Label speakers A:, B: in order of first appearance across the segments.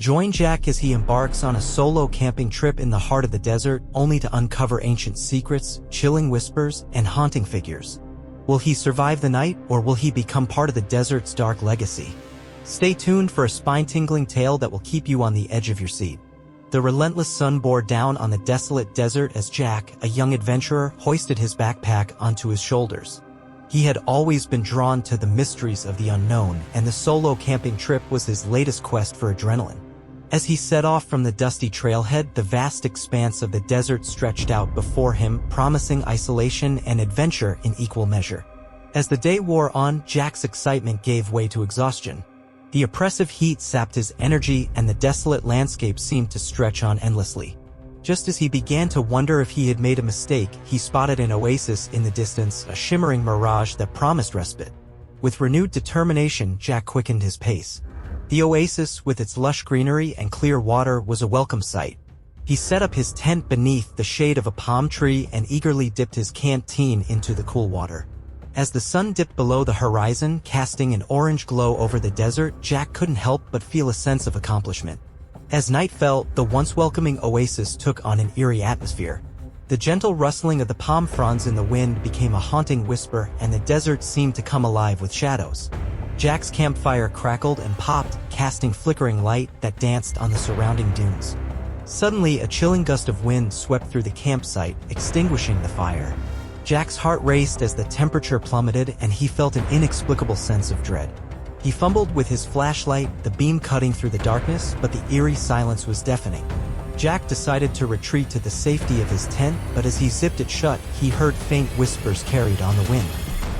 A: Join Jack as he embarks on a solo camping trip in the heart of the desert, only to uncover ancient secrets, chilling whispers, and haunting figures. Will he survive the night, or will he become part of the desert's dark legacy? Stay tuned for a spine-tingling tale that will keep you on the edge of your seat. The relentless sun bore down on the desolate desert as Jack, a young adventurer, hoisted his backpack onto his shoulders. He had always been drawn to the mysteries of the unknown, and the solo camping trip was his latest quest for adrenaline. As he set off from the dusty trailhead, the vast expanse of the desert stretched out before him, promising isolation and adventure in equal measure. As the day wore on, Jack's excitement gave way to exhaustion. The oppressive heat sapped his energy, and the desolate landscape seemed to stretch on endlessly. Just as he began to wonder if he had made a mistake, he spotted an oasis in the distance, a shimmering mirage that promised respite. With renewed determination, Jack quickened his pace. The oasis, with its lush greenery and clear water, was a welcome sight. He set up his tent beneath the shade of a palm tree and eagerly dipped his canteen into the cool water. As the sun dipped below the horizon, casting an orange glow over the desert, Jack couldn't help but feel a sense of accomplishment. As night fell, the once welcoming oasis took on an eerie atmosphere. The gentle rustling of the palm fronds in the wind became a haunting whisper, and the desert seemed to come alive with shadows. Jack's campfire crackled and popped, casting flickering light that danced on the surrounding dunes. Suddenly, a chilling gust of wind swept through the campsite, extinguishing the fire. Jack's heart raced as the temperature plummeted, and he felt an inexplicable sense of dread. He fumbled with his flashlight, the beam cutting through the darkness, but the eerie silence was deafening. Jack decided to retreat to the safety of his tent, but as he zipped it shut, he heard faint whispers carried on the wind.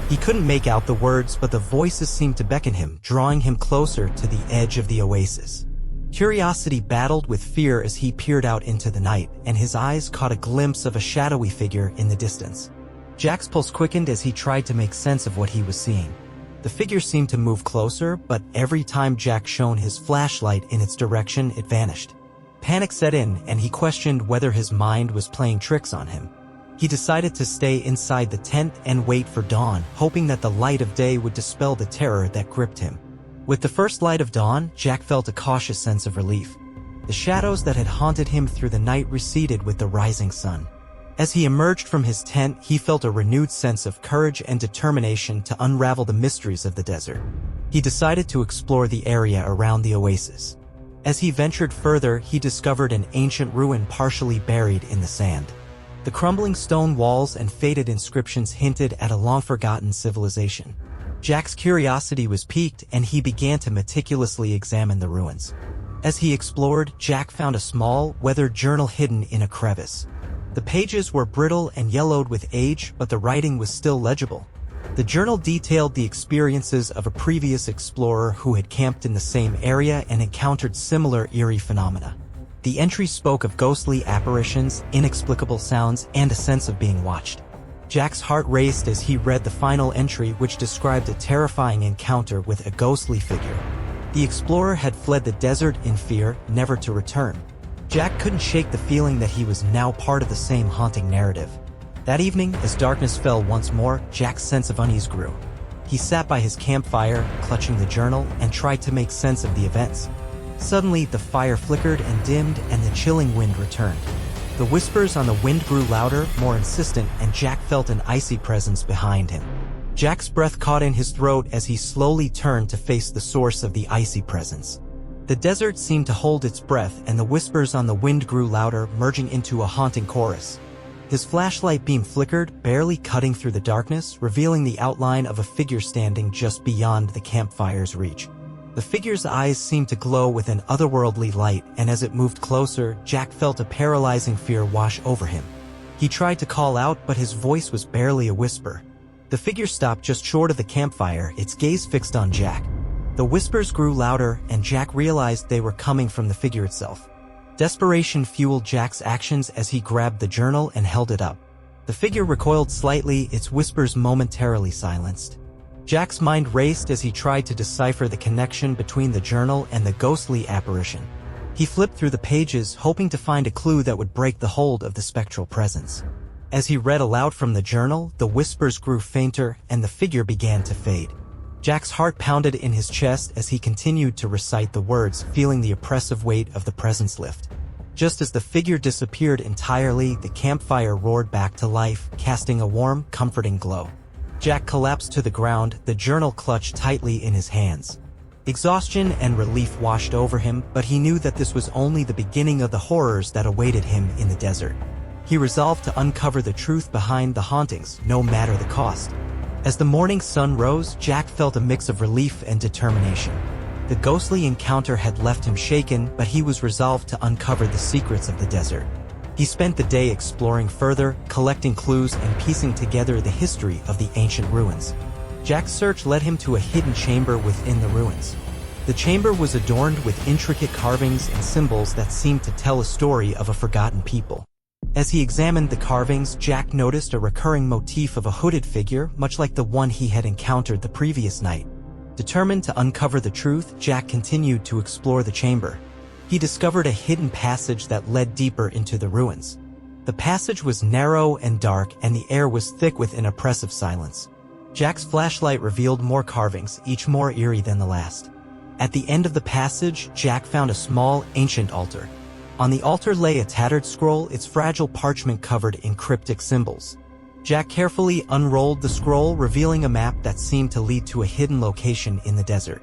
A: He couldn't make out the words, but the voices seemed to beckon him, drawing him closer to the edge of the oasis. Curiosity battled with fear as he peered out into the night, and his eyes caught a glimpse of a shadowy figure in the distance. Jack's pulse quickened as he tried to make sense of what he was seeing. The figure seemed to move closer, but every time Jack shone his flashlight in its direction, it vanished. Panic set in, and he questioned whether his mind was playing tricks on him. He decided to stay inside the tent and wait for dawn, hoping that the light of day would dispel the terror that gripped him. With the first light of dawn, Jack felt a cautious sense of relief. The shadows that had haunted him through the night receded with the rising sun. As he emerged from his tent, he felt a renewed sense of courage and determination to unravel the mysteries of the desert. He decided to explore the area around the oasis. As he ventured further, he discovered an ancient ruin partially buried in the sand. The crumbling stone walls and faded inscriptions hinted at a long-forgotten civilization. Jack's curiosity was piqued, and he began to meticulously examine the ruins. As he explored, Jack found a small, weathered journal hidden in a crevice. The pages were brittle and yellowed with age, but the writing was still legible. The journal detailed the experiences of a previous explorer who had camped in the same area and encountered similar eerie phenomena. The entry spoke of ghostly apparitions, inexplicable sounds, and a sense of being watched. Jack's heart raced as he read the final entry, which described a terrifying encounter with a ghostly figure. The explorer had fled the desert in fear, never to return. Jack couldn't shake the feeling that he was now part of the same haunting narrative. That evening, as darkness fell once more, Jack's sense of unease grew. He sat by his campfire, clutching the journal, and tried to make sense of the events. Suddenly, the fire flickered and dimmed, and the chilling wind returned. The whispers on the wind grew louder, more insistent, and Jack felt an icy presence behind him. Jack's breath caught in his throat as he slowly turned to face the source of the icy presence. The desert seemed to hold its breath, and the whispers on the wind grew louder, merging into a haunting chorus. His flashlight beam flickered, barely cutting through the darkness, revealing the outline of a figure standing just beyond the campfire's reach. The figure's eyes seemed to glow with an otherworldly light, and as it moved closer, Jack felt a paralyzing fear wash over him. He tried to call out, but his voice was barely a whisper. The figure stopped just short of the campfire, its gaze fixed on Jack. The whispers grew louder, and Jack realized they were coming from the figure itself. Desperation fueled Jack's actions as he grabbed the journal and held it up. The figure recoiled slightly, its whispers momentarily silenced. Jack's mind raced as he tried to decipher the connection between the journal and the ghostly apparition. He flipped through the pages, hoping to find a clue that would break the hold of the spectral presence. As he read aloud from the journal, the whispers grew fainter, and the figure began to fade. Jack's heart pounded in his chest as he continued to recite the words, feeling the oppressive weight of the presence lift. Just as the figure disappeared entirely, the campfire roared back to life, casting a warm, comforting glow. Jack collapsed to the ground, the journal clutched tightly in his hands. Exhaustion and relief washed over him, but he knew that this was only the beginning of the horrors that awaited him in the desert. He resolved to uncover the truth behind the hauntings, no matter the cost. As the morning sun rose, Jack felt a mix of relief and determination. The ghostly encounter had left him shaken, but he was resolved to uncover the secrets of the desert. He spent the day exploring further, collecting clues and piecing together the history of the ancient ruins. Jack's search led him to a hidden chamber within the ruins. The chamber was adorned with intricate carvings and symbols that seemed to tell a story of a forgotten people. As he examined the carvings, Jack noticed a recurring motif of a hooded figure, much like the one he had encountered the previous night. Determined to uncover the truth, Jack continued to explore the chamber. He discovered a hidden passage that led deeper into the ruins. The passage was narrow and dark, and the air was thick with an oppressive silence. Jack's flashlight revealed more carvings, each more eerie than the last. At the end of the passage, Jack found a small, ancient altar. On the altar lay a tattered scroll, its fragile parchment covered in cryptic symbols. Jack carefully unrolled the scroll, revealing a map that seemed to lead to a hidden location in the desert.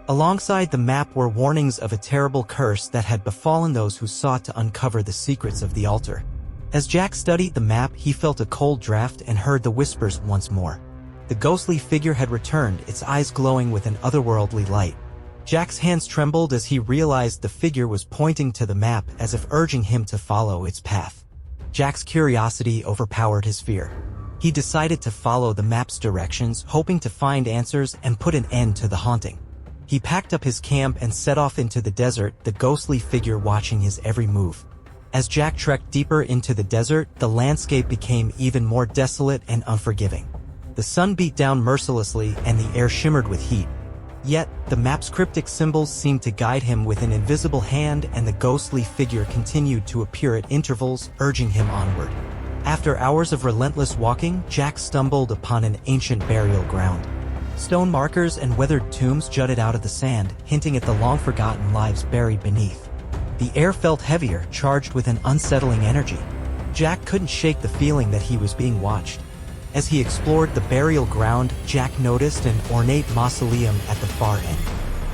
A: Alongside the map were warnings of a terrible curse that had befallen those who sought to uncover the secrets of the altar. As Jack studied the map, he felt a cold draft and heard the whispers once more. The ghostly figure had returned, its eyes glowing with an otherworldly light. Jack's hands trembled as he realized the figure was pointing to the map as if urging him to follow its path. Jack's curiosity overpowered his fear. He decided to follow the map's directions, hoping to find answers and put an end to the haunting. He packed up his camp and set off into the desert, the ghostly figure watching his every move. As Jack trekked deeper into the desert, the landscape became even more desolate and unforgiving. The sun beat down mercilessly and the air shimmered with heat. Yet, the map's cryptic symbols seemed to guide him with an invisible hand, and the ghostly figure continued to appear at intervals, urging him onward. After hours of relentless walking, Jack stumbled upon an ancient burial ground. Stone markers and weathered tombs jutted out of the sand, hinting at the long-forgotten lives buried beneath. The air felt heavier, charged with an unsettling energy. Jack couldn't shake the feeling that he was being watched. As he explored the burial ground, Jack noticed an ornate mausoleum at the far end.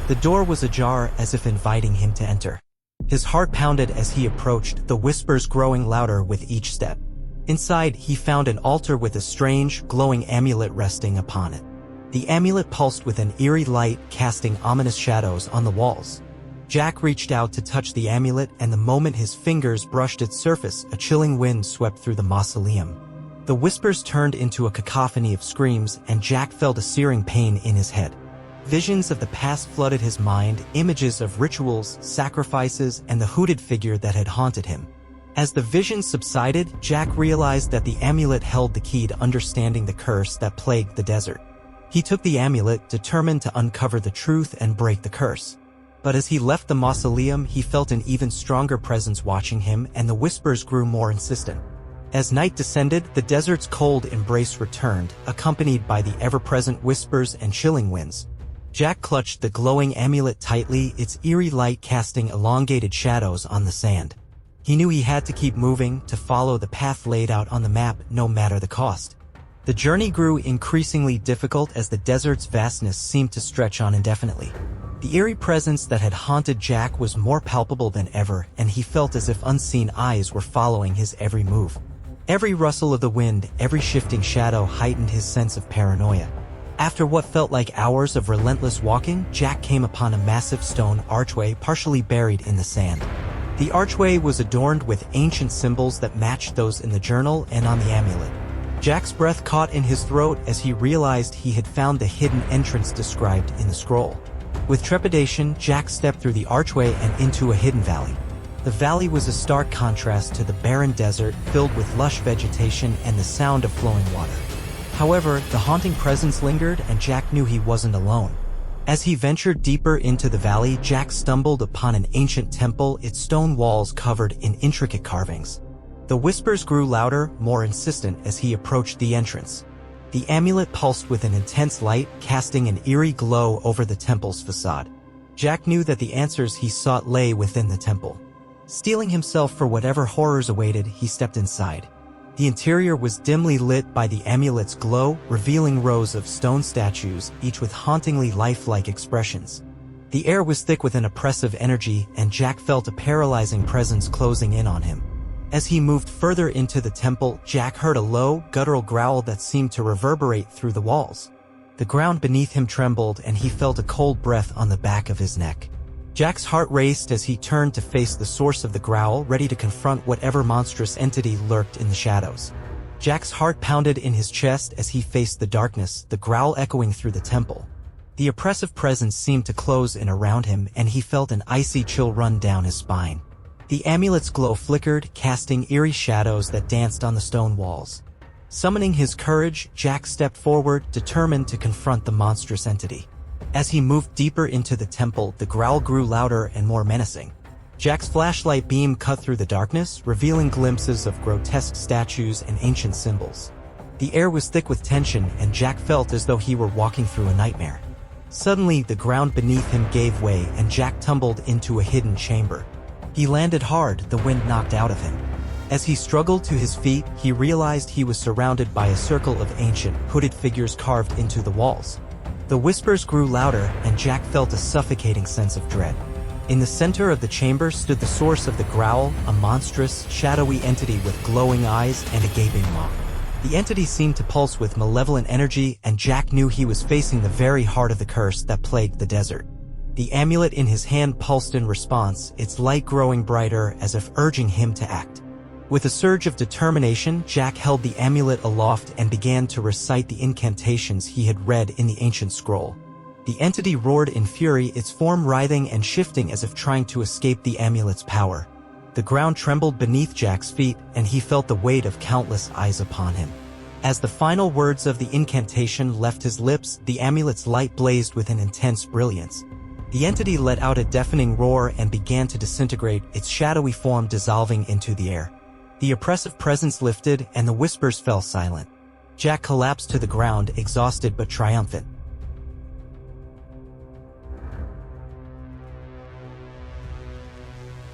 A: The door was ajar, as if inviting him to enter. His heart pounded as he approached, the whispers growing louder with each step. Inside, he found an altar with a strange, glowing amulet resting upon it. The amulet pulsed with an eerie light, casting ominous shadows on the walls. Jack reached out to touch the amulet, and the moment his fingers brushed its surface, a chilling wind swept through the mausoleum. The whispers turned into a cacophony of screams, and Jack felt a searing pain in his head. Visions of the past flooded his mind, images of rituals, sacrifices, and the hooded figure that had haunted him. As the visions subsided, Jack realized that the amulet held the key to understanding the curse that plagued the desert. He took the amulet, determined to uncover the truth and break the curse. But as he left the mausoleum, he felt an even stronger presence watching him, and the whispers grew more insistent. As night descended, the desert's cold embrace returned, accompanied by the ever-present whispers and chilling winds. Jack clutched the glowing amulet tightly, its eerie light casting elongated shadows on the sand. He knew he had to keep moving, to follow the path laid out on the map, no matter the cost. The journey grew increasingly difficult as the desert's vastness seemed to stretch on indefinitely. The eerie presence that had haunted Jack was more palpable than ever, and he felt as if unseen eyes were following his every move. Every rustle of the wind, every shifting shadow heightened his sense of paranoia. After what felt like hours of relentless walking, Jack came upon a massive stone archway partially buried in the sand. The archway was adorned with ancient symbols that matched those in the journal and on the amulet. Jack's breath caught in his throat as he realized he had found the hidden entrance described in the scroll. With trepidation, Jack stepped through the archway and into a hidden valley. The valley was a stark contrast to the barren desert, filled with lush vegetation and the sound of flowing water. However, the haunting presence lingered, and Jack knew he wasn't alone. As he ventured deeper into the valley, Jack stumbled upon an ancient temple, its stone walls covered in intricate carvings. The whispers grew louder, more insistent as he approached the entrance. The amulet pulsed with an intense light, casting an eerie glow over the temple's facade. Jack knew that the answers he sought lay within the temple. Steeling himself for whatever horrors awaited, he stepped inside. The interior was dimly lit by the amulet's glow, revealing rows of stone statues, each with hauntingly lifelike expressions. The air was thick with an oppressive energy, and Jack felt a paralyzing presence closing in on him. As he moved further into the temple, Jack heard a low, guttural growl that seemed to reverberate through the walls. The ground beneath him trembled, and he felt a cold breath on the back of his neck. Jack's heart raced as he turned to face the source of the growl, ready to confront whatever monstrous entity lurked in the shadows. Jack's heart pounded in his chest as he faced the darkness, the growl echoing through the temple. The oppressive presence seemed to close in around him, and he felt an icy chill run down his spine. The amulet's glow flickered, casting eerie shadows that danced on the stone walls. Summoning his courage, Jack stepped forward, determined to confront the monstrous entity. As he moved deeper into the temple, the growl grew louder and more menacing. Jack's flashlight beam cut through the darkness, revealing glimpses of grotesque statues and ancient symbols. The air was thick with tension, and Jack felt as though he were walking through a nightmare. Suddenly, the ground beneath him gave way, and Jack tumbled into a hidden chamber. He landed hard, the wind knocked out of him. As he struggled to his feet, he realized he was surrounded by a circle of ancient, hooded figures carved into the walls. The whispers grew louder, and Jack felt a suffocating sense of dread. In the center of the chamber stood the source of the growl, a monstrous, shadowy entity with glowing eyes and a gaping maw. The entity seemed to pulse with malevolent energy, and Jack knew he was facing the very heart of the curse that plagued the desert. The amulet in his hand pulsed in response, its light growing brighter as if urging him to act. With a surge of determination, Jack held the amulet aloft and began to recite the incantations he had read in the ancient scroll. The entity roared in fury, its form writhing and shifting as if trying to escape the amulet's power. The ground trembled beneath Jack's feet, and he felt the weight of countless eyes upon him. As the final words of the incantation left his lips, the amulet's light blazed with an intense brilliance. The entity let out a deafening roar and began to disintegrate, its shadowy form dissolving into the air. The oppressive presence lifted, and the whispers fell silent. Jack collapsed to the ground, exhausted but triumphant.